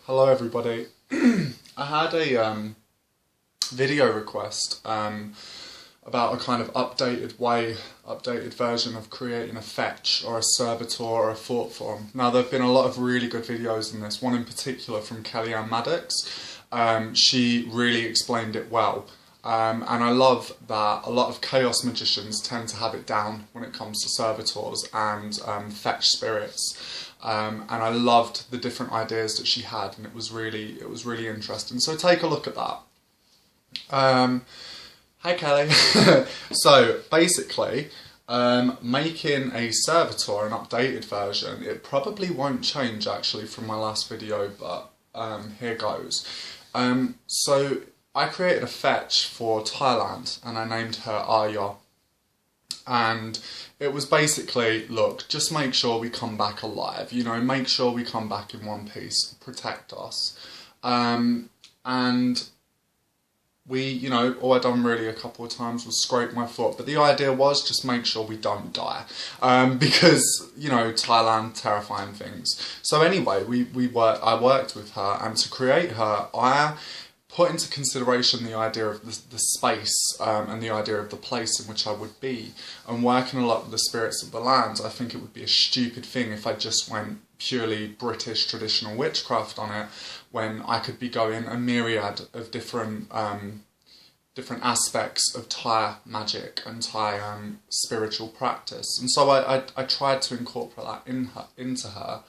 Hello everybody. I had a video request about a kind of updated version of creating a fetch or a servitor or a thought form. Now there have been a lot of really good videos in this, one in particular from Kellyanne Maddox. She really explained it well. And I love that a lot of chaos magicians tend to have it down when it comes to servitors and fetch spirits. And I loved the different ideas that she had, and it was really interesting. So take a look at that. Hi Kelly. So basically, making a servitor, an updated version, it probably won't change actually from my last video, but here goes. So I created a fetch for Thailand and I named her Arya. And it was basically, look, just make sure we come back alive, you know, make sure we come back in one piece, protect us. And we, you know, all I'd done really a couple of times was scrape my foot, but the idea was just make sure we don't die, because, you know, Thailand, terrifying things. So anyway, I worked with her, and to create her, I put into consideration the idea of the space and the idea of the place in which I would be. And working a lot with the spirits of the land, I think it would be a stupid thing if I just went purely British traditional witchcraft on it, when I could be going a myriad of different aspects of Thai magic and Thai spiritual practice. And so I tried to incorporate that into her.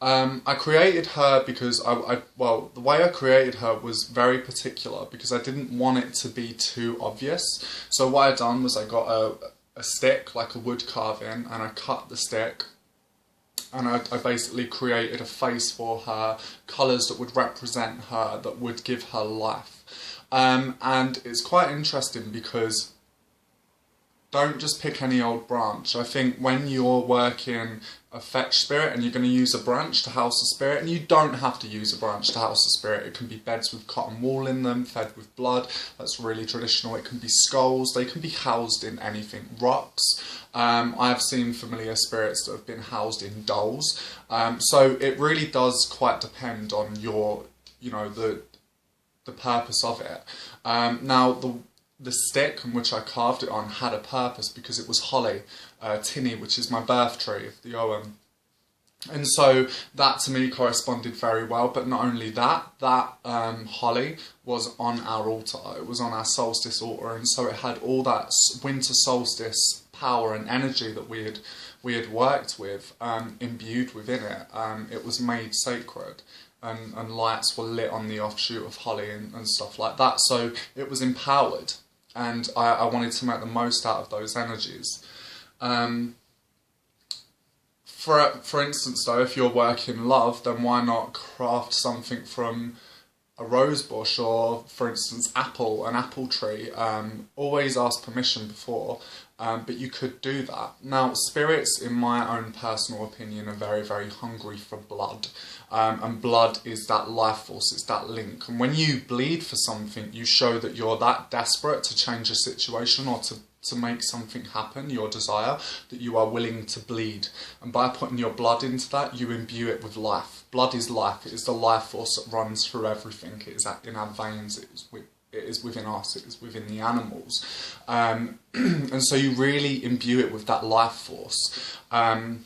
I created her because the way I created her was very particular, because I didn't want it to be too obvious. So what I done was I got a stick, like a wood carving, and I cut the stick, and I basically created a face for her, colours that would represent her, that would give her life. And it's quite interesting because don't just pick any old branch. I think when you're working a fetch spirit and you're going to use a branch to house a spirit, and you don't have to use a branch to house a spirit, it can be beds with cotton wool in them, fed with blood, that's really traditional. It can be skulls, they can be housed in anything, rocks. I've seen familiar spirits that have been housed in dolls. So it really does quite depend on your, you know, the purpose of it. Now the stick on which I carved it on had a purpose, because it was holly, tinny, which is my birth tree of the Ogham. And so that to me corresponded very well, but not only that, holly was on our altar, it was on our solstice altar, and so it had all that winter solstice power and energy that we had worked with, imbued within it. It was made sacred. And lights were lit on the offshoot of holly and stuff like that, so it was empowered. And I wanted to make the most out of those energies. For instance though, if you're working love, then why not craft something from a rose bush, or for instance an apple tree. Always ask permission before, but you could do that. Now spirits, in my own personal opinion, are very, very hungry for blood. And blood is that life force, it's that link. And when you bleed for something, you show that you're that desperate to change a situation or to make something happen, your desire, that you are willing to bleed. And by putting your blood into that, you imbue it with life. Blood is life, it is the life force that runs through everything. It is in our veins, it is within us, it is within the animals. And so you really imbue it with that life force. And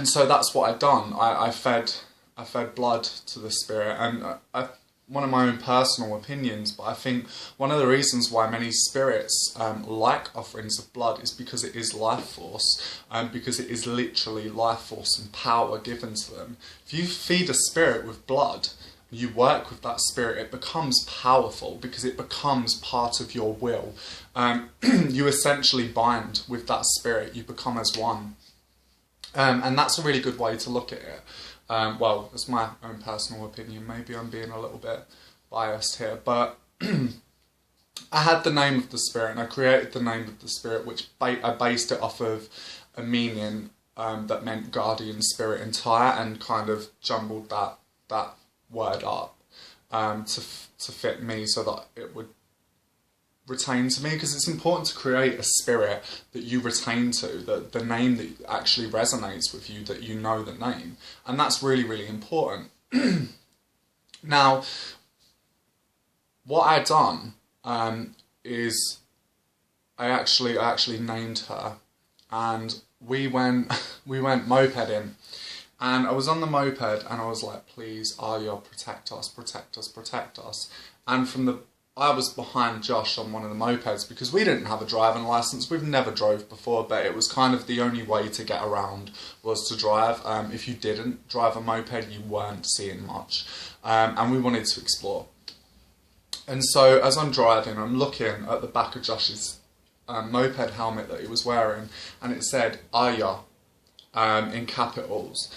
so that's what I've done. I fed blood to the spirit, and one of my own personal opinions, but I think one of the reasons why many spirits like offerings of blood is because it is life force, because it is literally life force and power given to them. If you feed a spirit with blood, you work with that spirit, it becomes powerful because it becomes part of your will. You essentially bind with that spirit, you become as one. And that's a really good way to look at it. Well, that's my own personal opinion, maybe I'm being a little bit biased here, but I had the name of the spirit, and I created the name of the spirit, which I based it off of a meaning that meant guardian spirit in Thai, and kind of jumbled that word up to fit me so that it would retain to me, because it's important to create a spirit that you retain to, the name that actually resonates with you, that you know the name, and that's really, really important. Now, what I done is I actually named her, and we went mopeding, and I was on the moped and I was like, please, Arya, protect us, protect us, protect us. And I was behind Josh on one of the mopeds because we didn't have a driving licence. We've never drove before, but it was kind of the only way to get around was to drive. If you didn't drive a moped, you weren't seeing much. And we wanted to explore. And so as I'm driving, I'm looking at the back of Josh's moped helmet that he was wearing, and it said Arya in capitals.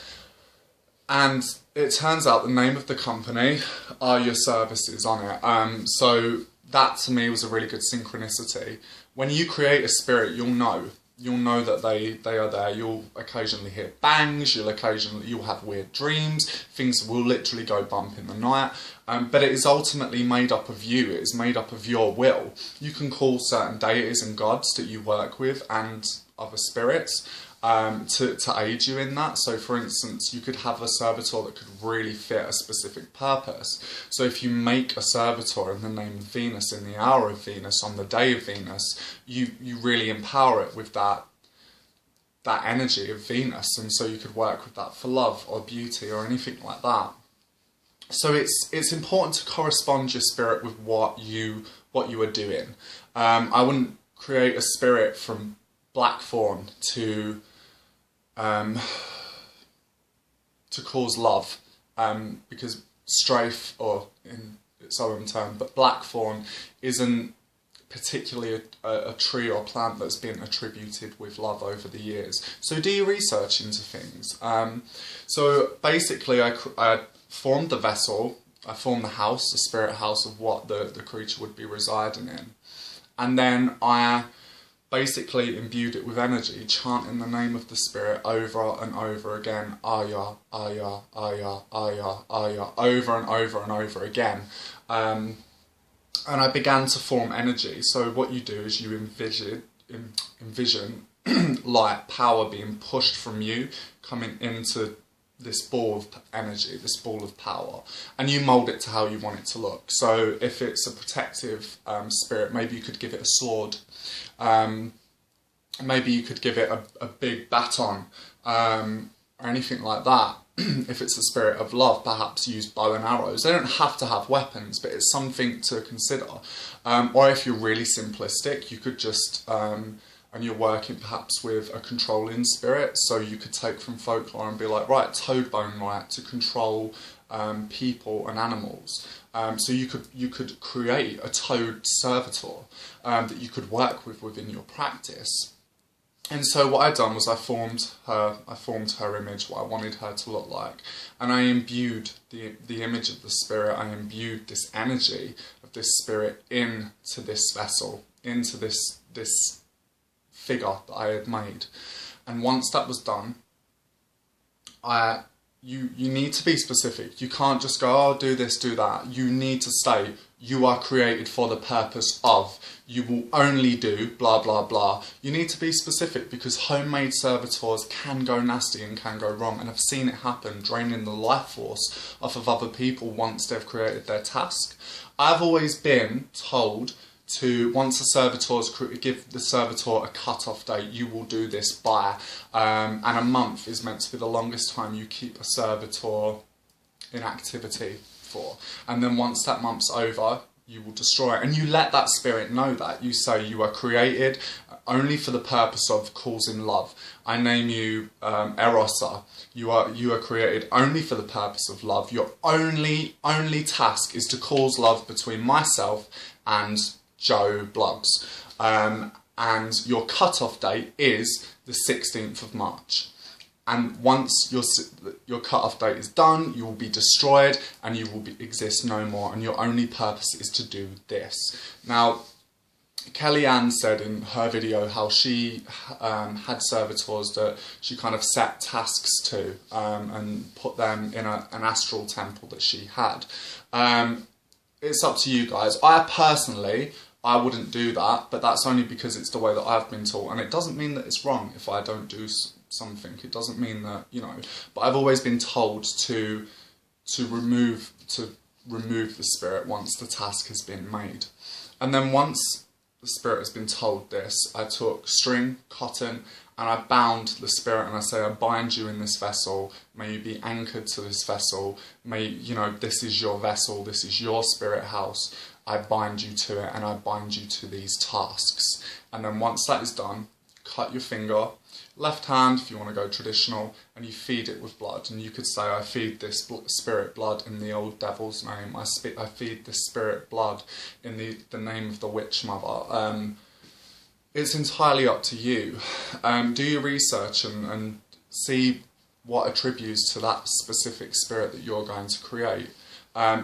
And it turns out the name of the company, Arya Services, on it. So that to me was a really good synchronicity. When you create a spirit, you'll know that they are there. You'll occasionally hear bangs, you'll have weird dreams, things will literally go bump in the night. But it is ultimately made up of you, it is made up of your will. You can call certain deities and gods that you work with and other spirits to aid you in that. So for instance, you could have a servitor that could really fit a specific purpose. So if you make a servitor in the name of Venus, in the hour of Venus, on the day of Venus, you really empower it with that energy of Venus, and so you could work with that for love or beauty or anything like that. So it's important to correspond your spirit with what you are doing. I wouldn't create a spirit from Blackthorn to cause love, because strafe, or in its own term, but Blackthorn isn't particularly a tree or plant that's been attributed with love over the years. So do your research into things. So basically I formed the vessel, I formed the house, the spirit house of what the creature would be residing in. And then I basically imbued it with energy, chanting the name of the spirit over and over again, Arya, Arya, Arya, Arya, Arya, over and over and over again. And I began to form energy. So what you do is you envision light, power being pushed from you, coming into this ball of energy, this ball of power, and you mould it to how you want it to look. So if it's a protective spirit, maybe you could give it a sword, maybe you could give it a big baton, or anything like that. If it's a spirit of love, perhaps use bow and arrows. They don't have to have weapons, but it's something to consider. Or if you're really simplistic, you could just and you're working perhaps with a controlling spirit, so you could take from folklore and be like, right, Toadbone right to control people and animals. So you could create a toad servitor that you could work with within your practice. And so what I'd done was I formed her image, what I wanted her to look like, and I imbued the image of the spirit, I imbued this energy of this spirit into this vessel, into this figure that I had made. And once that was done, you need to be specific. You can't just go, oh, do this, do that. You need to state, you are created for the purpose of, you will only do blah, blah, blah. You need to be specific, because homemade servitors can go nasty and can go wrong. And I've seen it happen, draining the life force off of other people once they've created their task. I've always been told to, once a servitor's give the servitor a cut-off date, you will do this by, and a month is meant to be the longest time you keep a servitor in activity for. And then once that month's over, you will destroy it. And you let that spirit know that. You say you are created only for the purpose of causing love. I name you Erosa. You are created only for the purpose of love. Your only task is to cause love between myself and Joe Bluggs, and your cut-off date is the 16th of March. And once your cut-off date is done, you will be destroyed and you will exist no more, and your only purpose is to do this. Now, Kellyanne said in her video how she had servitors that she kind of set tasks to and put them in an astral temple that she had. It's up to you guys. I wouldn't do that, but that's only because it's the way that I've been taught, and it doesn't mean that it's wrong if I don't do something. It doesn't mean that, you know, but I've always been told to to remove the spirit once the task has been made. And then once the spirit has been told this, I took string, cotton, and I bound the spirit, and I say, I bind you in this vessel. May you be anchored to this vessel. May, you know, this is your vessel, this is your spirit house. I bind you to it, and I bind you to these tasks. And then once that is done, cut your finger, left hand if you want to go traditional, and you feed it with blood. And you could say, I feed this spirit blood in the old devil's name. I feed this spirit blood in the name of the witch mother. It's entirely up to you. Do your research and see what attributes to that specific spirit that you're going to create.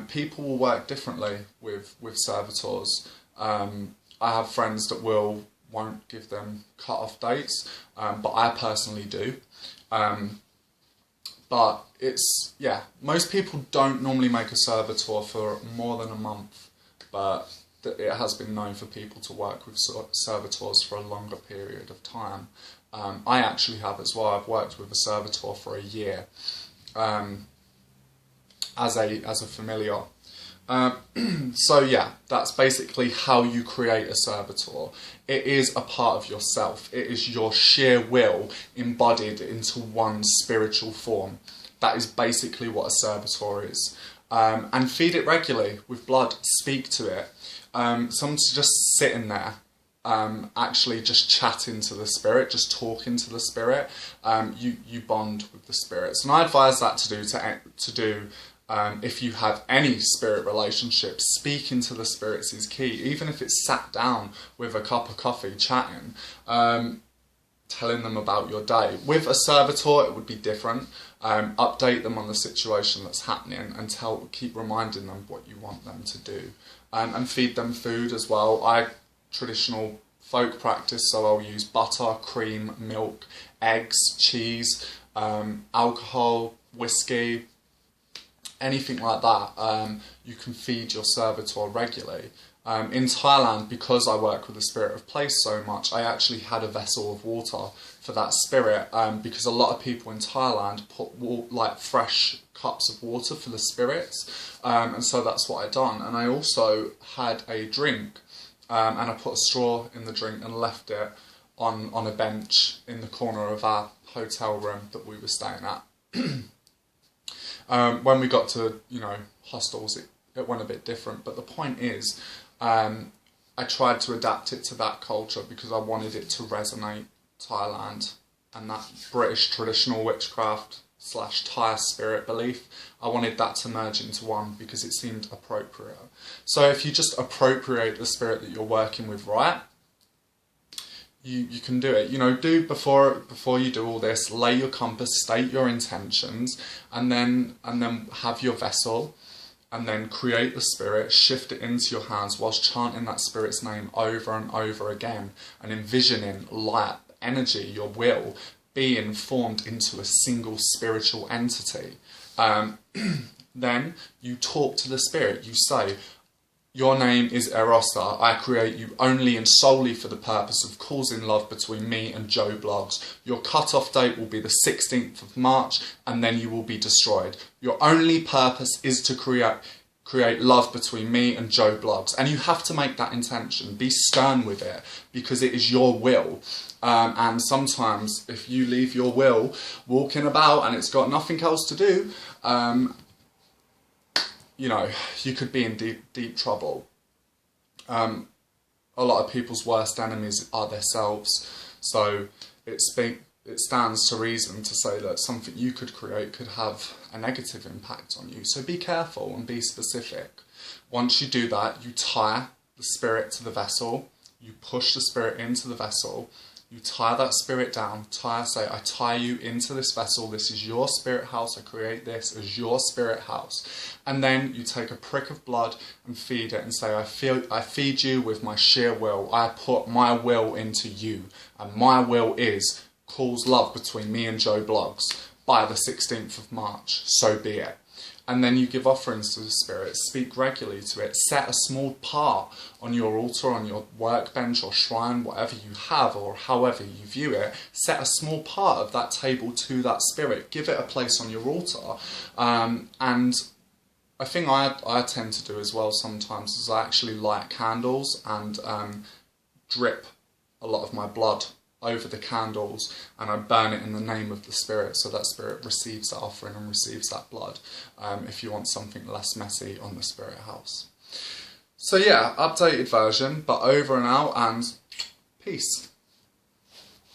People will work differently with servitors. I have friends that won't give them cut-off dates, but I personally do. But it's, yeah, most people don't normally make a servitor for more than a month, but it has been known for people to work with servitors for a longer period of time. I actually have as well. I've worked with a servitor for a year as a familiar. So yeah, that's basically how you create a servitor. It is a part of yourself. It is your sheer will embodied into one spiritual form. That is basically what a servitor is. And feed it regularly with blood. Speak to it. Someone's just sitting there, actually just chatting to the spirit, just talking to the spirit. You bond with the spirits, and I advise that to do. If you have any spirit relationships, speaking to the spirits is key. Even if it's sat down with a cup of coffee, chatting, telling them about your day. With a servitor, it would be different. Update them on the situation that's happening and keep reminding them what you want them to do. And feed them food as well. Traditional folk practice, so I'll use butter, cream, milk, eggs, cheese, alcohol, whiskey, anything like that. You can feed your servitor regularly. In Thailand, because I work with the spirit of place so much, I actually had a vessel of water for that spirit, because a lot of people in Thailand put like fresh cups of water for the spirits, and so that's what I done. And I also had a drink, and I put a straw in the drink and left it on a bench in the corner of our hotel room that we were staying at. When we got to, hostels, it went a bit different, but the point is, I tried to adapt it to that culture because I wanted it to resonate Thailand and that British traditional witchcraft / Thai spirit belief. I wanted that to merge into one because it seemed appropriate. So if you just appropriate the spirit that you're working with right, you can do it. Do before you do all this, lay your compass, state your intentions, and then have your vessel, and then create the spirit, shift it into your hands whilst chanting that spirit's name over and over again, and envisioning light, energy, your will, being formed into a single spiritual entity. Then you talk to the spirit. You say, your name is Erosa. I create you only and solely for the purpose of causing love between me and Joe Bloggs. Your cut-off date will be the 16th of March, and then you will be destroyed. Your only purpose is to create love between me and Joe Bloggs. And you have to make that intention. Be stern with it, because it is your will. And sometimes if you leave your will walking about and it's got nothing else to do, you could be in deep trouble. A lot of people's worst enemies are themselves. So it stands to reason to say that something you could create could have a negative impact on you. So be careful and be specific. Once you do that, you tie the spirit to the vessel. You push the spirit into the vessel. You tie that spirit down, say, I tie you into this vessel, this is your spirit house, I create this as your spirit house. And then you take a prick of blood and feed it and say, I feed you with my sheer will, I put my will into you, and my will is, cause love between me and Joe Bloggs by the 16th of March, so be it. And then you give offerings to the spirit, speak regularly to it, set a small part on your altar, on your workbench or shrine, whatever you have or however you view it, set a small part of that table to that spirit, give it a place on your altar, and a thing I tend to do as well sometimes is I actually light candles and drip a lot of my blood over the candles, and I burn it in the name of the spirit, so that spirit receives that offering and receives that blood, if you want something less messy on the spirit house. So yeah, updated version, but over and out, and peace.